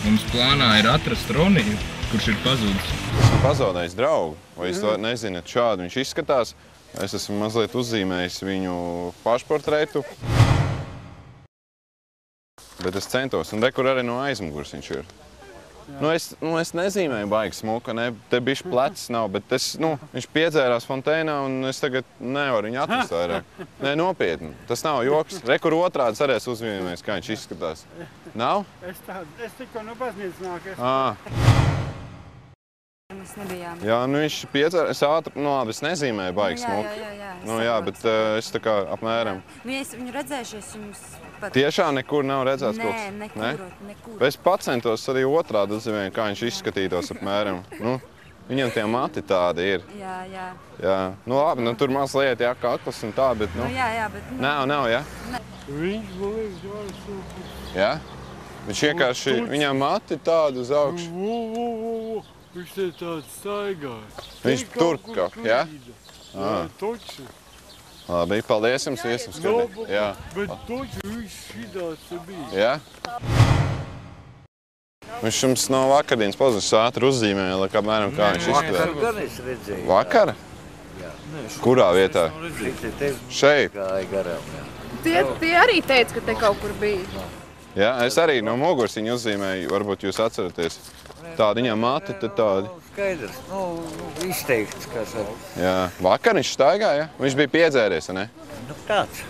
Mums plānā ir atrast Roniju, kurš ir pazudis. Esmu pazaudējis draugu, vai jūs nezināt, šādi viņš izskatās. Es esmu mazliet uzzīmējis viņu pašportretu. Bet es centos, un kur arī no aizmugures viņš ir. Es nezīmēju baigi smuka, te bišķi plecs nav, bet viņš piedzērās fontēnā, un es tagad nevaru viņu atrast vairāk. Nē, nopietni, tas nav joks. Kur otrādi arī es uzzīmējis, kā viņš izskatās. Nav? Es tikko no baznīcas nāku. Mēs nebijām. Jā, viņš piedzērās, es nezīmēju baigi smuka. Jā, bet es tā kā apmēram. Es viņu redzējušies jums pat... Tiešām nekur nav redzēts kaut kas? Nē, nekur. Es pacentos arī otrādi uzzīmēt, kā viņš izskatītos apmēram. Viņam tie mati tādi ir. Jā. Labi, tur mazliet kakls un tā, bet Jā, bet... Nav, jā? Viņš man liekas ļoti super. Jā? Viņš vienkārši, viņam mati tādi uz augšu. Viņš te tāds staigāja. Viņš tur kaut, jā? Jā, toči. Labi, paldies jums, iesim skatīt. Jā. Bet toči viņš šitās te bija. Jā? Viņš jums no vakardienas paziņas ātri uzzīmēja, lai apmēram kā viņš izskatās. Vakar gan es redzēju. Vakar? Jā. Kurā vietā? Šeit? Gāja garām, jā. Tie arī teica, ka te kaut kur bija. Jā, es arī no muguras viņu uzzīmēju, varbūt jūs atceraties. Tādi viņam mati, tad tādi. Skaidrs, izteikts, kā saka. Jā, vakar viņš staigāja, viņš bija piedzēries, ne? Kāds?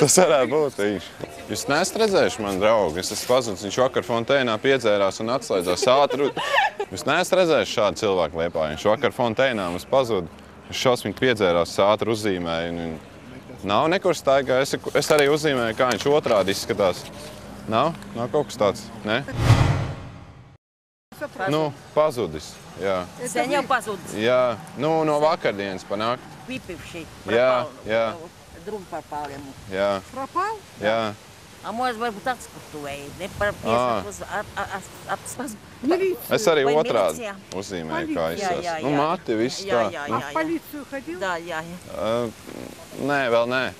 Tas varētu būt viņš. Jūs neesat redzējuši mani draugu, es esmu pazudis, viņš vakar fontēnā piedzērās un atslēdzās ātri. Jūs neesat redzējuši šādu cilvēku Liepājā, viņš vakar fontēnā mums pazuda. Viņš šausmīgi piedzērās, ātri uzzīmēja. Nav nekur staigā, es arī uzzīmēju, kā viņš otrādi izskatās. Nav kaut kas tāds, ne? Pazudis, jā. Sen jau pazudis. Jā, no vakardienas panāk. Выпивший. Jā. Друг пропал ему. Jā. Пропал? Jā. А может быть, atskatuvēja. Es arī otrādi uzzīmēju, kā izsās. Mati, viss tā. В полицию ходил? Да, я. Nē, vēl nē.